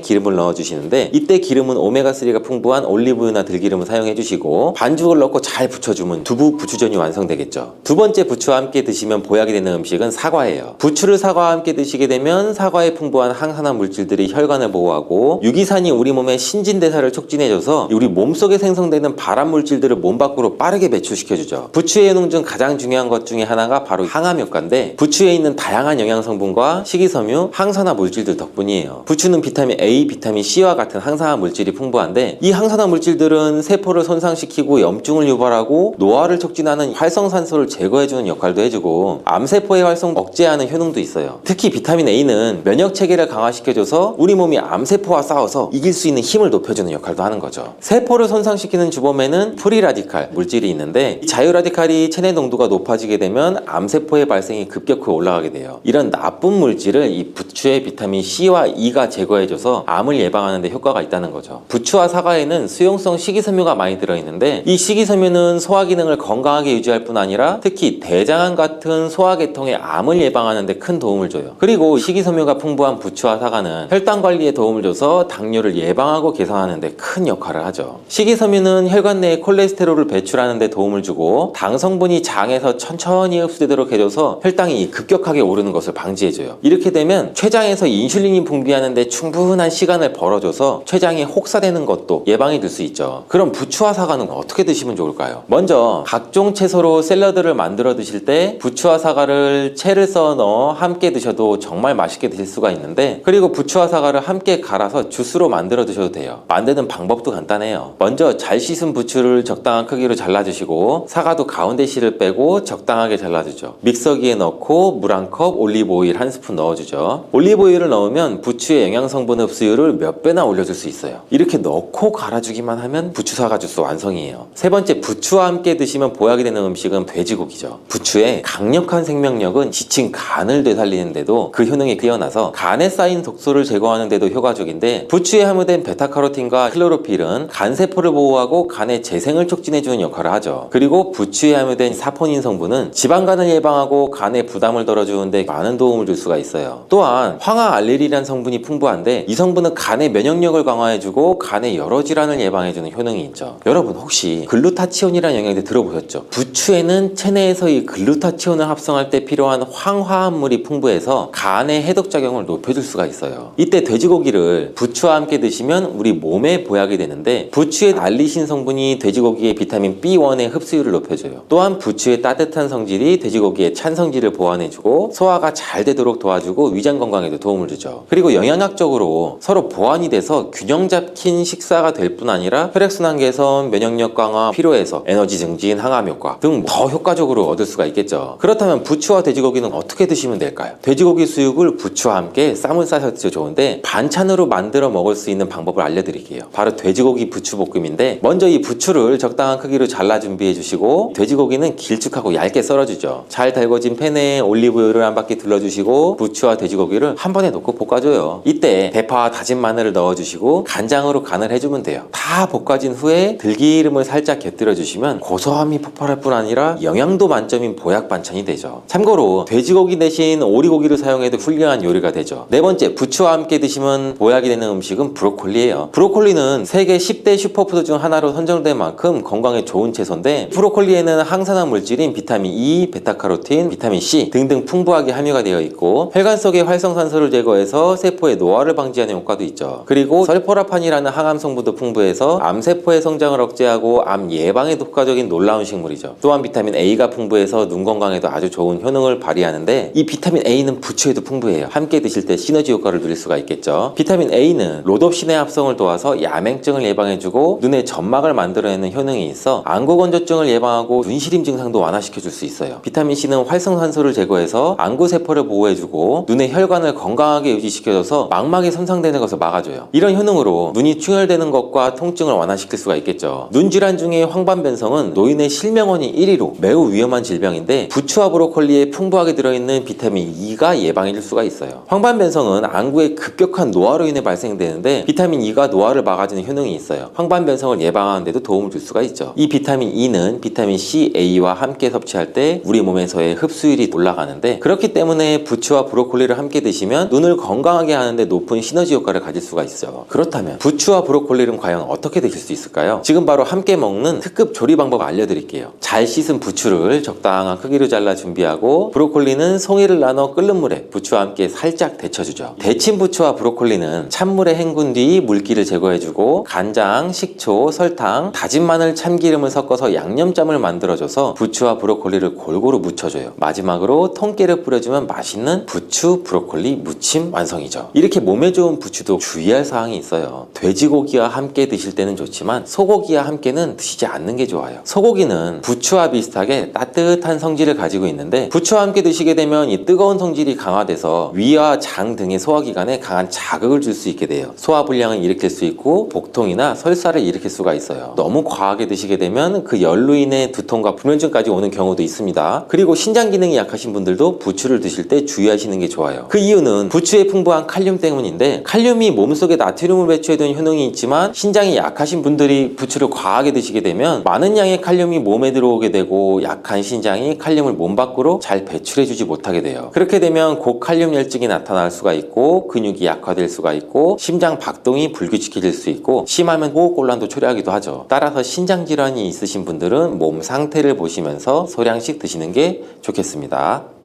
기름을 넣어주시는데 이때 기름은 오메가3가 풍부한 올리브유나 들기름을 사용해주시고 반죽을 넣고 잘 부쳐주면 두부 부추전이 완성되겠죠. 두 번째 부추와 함께 드시면 보약이 되는 음식은 사과예요. 부추를 사과와 함께 드시게 되면 사과에 풍부한 항산화 물질들이 혈관을 보호하고 유기산이 우리 몸의 신진대사를 촉진해줘서 우리 몸속에 생성되는 발암 물질들을 몸 밖으로 빠르게 배출시켜주죠. 부추의 효능 중 가장 중요한 것 중에 하나가 바로 항암 효과인데 부추에 있는 다양한 영양 성분과 식이섬유, 항산화 물질들 덕분이에요. 부추는 비타민 A, 비타민 C와 같은 항산화 물질이 풍부한데 이 항산화 물질들은 세포를 손상시키고 염증을 유발하고 노화를 촉진하는 활성산소를 제거해주는 역할도 해주고 암세포의 활성 억제하는 효능도 있어요. 특히 비타민 A는 면역 체계를 강화시켜줘서 우리 몸이 암세포와 싸워서 이길 수 있는 힘을 높여주는 역할도 하는 거죠. 세포를 손상시키는 주범에는 프리라디칼 물질이 있는데 이 자유라디칼이 체내 농도가 높아지게 되면 암세포의 발생이 급격히 올라가게 돼요. 이런 나쁜 물질을 이 부추의 비타민 C와 E가 제거해줘서 암을 예방하는 데 효과가 있다는 거죠. 부추와 사과에는 수용성 식이섬유가 많이 들어있는데 이 식이섬유는 소화 기능을 건강하게 유지할 뿐 아니라 특히 대장암 같은 소화계통의 암을 예방하는 데 큰 도움을 줘요. 그리고 식이섬유가 풍부한 부추와 사과는 혈당 관리에 도움을 줘서 당뇨를 예방하고 개선하는 데 큰 역할을 하죠. 식이섬유는 혈관 내에 콜레스테롤을 배출하는 데 도움을 주고 당 성분이 장에서 천천히 흡수되도록 해줘서 혈당이 급격하게 오르는 것을 방지해줘요. 이렇게 되면 췌장에서 인슐린이 분비하는 데 충분한 시간을 벌어줘서 췌장이 혹사되는 것도 예방해 줄 수 있죠. 그럼 부추와 사과는 어떻게 드시면 좋을까요? 먼저 각종 채소로 샐러드를 만들어 드실 때 부추와 사과를 채를 썰어 넣어 함께 드셔도 정말 맛있게 드실 수가 있는데 그리고 부추와 사과를 함께 갈아서 주스로 만들어 드셔도 돼요. 만드는 방법도 간단해요. 먼저 잘 씻은 부추를 적당한 크기로 잘라주시고 사과도 가운데 씨를 빼고 적당하게 잘라주죠. 믹서기에 넣고 물 1컵, 올리브 오일 1스푼 넣어주죠. 올리브 오일을 넣으면 부추의 영양성분 흡수율을 몇 배나 올려줄 수 있어요. 이렇게 넣고 갈아주기만 하면 부추 사과 주스 완성이에요. 세 번째, 부추와 함께 드시면 보약이 되는 음식은 돼지고기죠. 부추의 강력한 생명력은 지친 간을 되살리는데도 그 효능이 뛰어나서 간에 쌓인 독소를 제거하는 데도 효과적인데 부추에 함유된 베타카로틴과 클로로필은 간세포를 보호하고 간의 재생을 촉진해주는 역할을 하죠. 그리고 부추에 함유된 사포닌 성분은 지방간을 예방하고 간의 부담을 덜어주는데 많은 도움을 줄 수가 있어요. 또한 황화알레리라는 성분이 풍부한데 이 성분은 간의 면역력을 강화해주고 간의 여러 질환을 예방해주는 효능이 있죠. 여러분 혹시 글루타치온이라는 영양제 들어보셨죠? 부추에는 체내에서 이 글루타치온을 합성할 때 필요한 황화합물이 풍부해서 간의 해독작용을 높여줄 수가 있어요. 이때 돼지고기를 부추와 함께 드시면 우리 몸에 보약이 되는데 부추의 알리신 성분이 돼지고기의 비타민 B1의 흡수율을 높여줘요. 또한 부추의 따뜻한 성질이 돼지고기의 찬 성질을 보완해주고 소화가 잘 되도록 도와주고 위장 건강에도 도움을 주죠. 그리고 영양학적으로 서로 보완이 돼서 균형 잡힌 식사가 될 뿐 아니라 혈액순환 개선, 면역력 강화, 피로해소, 에너지 증진, 항암 효과 등 더 효과적으로 얻을 수가 있겠죠. 그렇다면 부추와 돼지고기는 어떻게 드시면 될까요? 돼지고기 수육을 부추와 함께 쌈을 싸서 드셔도 좋은데 반찬으로 만들어 먹을 수 있는 방법을 알려드릴게요. 바로 돼지고기 부추볶음인데 먼저 이 부추를 적당한 크기로 잘라 준비해 주시고 돼지고기는 길쭉하고 얇게 썰어주죠. 잘 달궈진 팬에 올리브유를 한 바퀴 둘러주시고 부추와 돼지고기를 한 번에 넣고 볶아줘요. 이때 대파와 다진 마늘을 넣어주시고 간장으로 간을 해주면 돼요. 다 볶아진 후에 들기름을 살짝 곁들여 주시면 고소함이 폭발할 뿐 아니라 영양도 만점인 보약 반찬이 되죠. 참고로 돼지고기 대신 오리고기를 사용해도 훌륭한 요리가 되죠. 네 번째, 부추와 함께 드시면 보약이 되는 음식은 브로콜리예요. 브로콜리는 세계 10대 슈퍼푸드 중 하나로 선정된 만큼 건강에 좋은 채소인데 브로콜리에는 항산화 물질인 비타민 E, 베타카로틴, 비타민 C 등등 풍부하게 함유가 되어 있고 혈관 혈관 속의 활성산소를 제거해서 세포의 노화를 방지하는 효과도 있죠. 그리고 설포라판이라는 항암 성분도 풍부해서 암세포의 성장을 억제하고 암 예방에도 효과적인 놀라운 식물이죠. 또한 비타민 A가 풍부해서 눈 건강에도 아주 좋은 효능을 발휘하는데 이 비타민 A는 부추에도 풍부해요. 함께 드실 때 시너지 효과를 누릴 수가 있겠죠. 비타민 A는 로놉신의 합성을 도와서 야맹증을 예방해주고 눈의 점막을 만들어내는 효능이 있어 안구건조증을 예방하고 눈시림 증상도 완화시켜줄 수 있어요. 비타민 C는 활성산소를 제거해서 안구세포를 보호해주고 눈의 혈관을 건강하게 유지시켜줘서 망막이 손상되는 것을 막아줘요. 이런 효능으로 눈이 충혈되는 것과 통증을 완화시킬 수가 있겠죠. 눈질환 중에 황반변성은 노인의 실명원이 1위로 매우 위험한 질병인데 부추와 브로콜리에 풍부하게 들어있는 비타민 E가 예방해줄 수가 있어요. 황반변성은 안구의 급격한 노화로 인해 발생되는데 비타민 E가 노화를 막아주는 효능이 있어요. 황반변성을 예방하는 데도 도움을 줄 수가 있죠. 이 비타민 E는 비타민 C, A와 함께 섭취할 때 우리 몸에서의 흡수율이 올라가는데 그렇기 때문에 부추와 브로콜리를 함께 드시면 눈을 건강하게 하는데 높은 시너지 효과를 가질 수가 있어요. 그렇다면 부추와 브로콜리는 과연 어떻게 드실 수 있을까요? 지금 바로 함께 먹는 특급 조리 방법 알려드릴게요. 잘 씻은 부추를 적당한 크기로 잘라 준비하고 브로콜리는 송이를 나눠 끓는 물에 부추와 함께 살짝 데쳐주죠. 데친 부추와 브로콜리는 찬물에 헹군 뒤 물기를 제거해주고 간장, 식초, 설탕, 다진 마늘, 참기름을 섞어서 양념장을 만들어줘서 부추와 브로콜리를 골고루 묻혀줘요. 마지막으로 통깨를 뿌려주면 맛있는 부추 브로콜리 무침 완성이죠. 이렇게 몸에 좋은 부추도 주의할 사항이 있어요. 돼지고기와 함께 드실 때는 좋지만 소고기와 함께는 드시지 않는 게 좋아요. 소고기는 부추와 비슷하게 따뜻한 성질을 가지고 있는데 부추와 함께 드시게 되면 이 뜨거운 성질이 강화돼서 위와 장 등의 소화기관에 강한 자극을 줄 수 있게 돼요. 소화불량을 일으킬 수 있고 복통이나 설사를 일으킬 수가 있어요. 너무 과하게 드시게 되면 그 열로 인해 두통과 불면증까지 오는 경우도 있습니다. 그리고 신장 기능이 약하신 분들도 부추를 드실 때 주의하시는 게 좋아요. 그 이유는 부추에 풍부한 칼륨 때문인데 칼륨이 몸속에 나트륨을 배출해주는 효능이 있지만 신장이 약하신 분들이 부추를 과하게 드시게 되면 많은 양의 칼륨이 몸에 들어오게 되고 약한 신장이 칼륨을 몸 밖으로 잘 배출해주지 못하게 돼요. 그렇게 되면 고칼륨 열증이 나타날 수가 있고 근육이 약화될 수가 있고 심장 박동이 불규칙해질 수 있고 심하면 호흡곤란도 초래하기도 하죠. 따라서 신장 질환이 있으신 분들은 몸 상태를 보시면서 소량씩 드시는 게 좋겠습니다.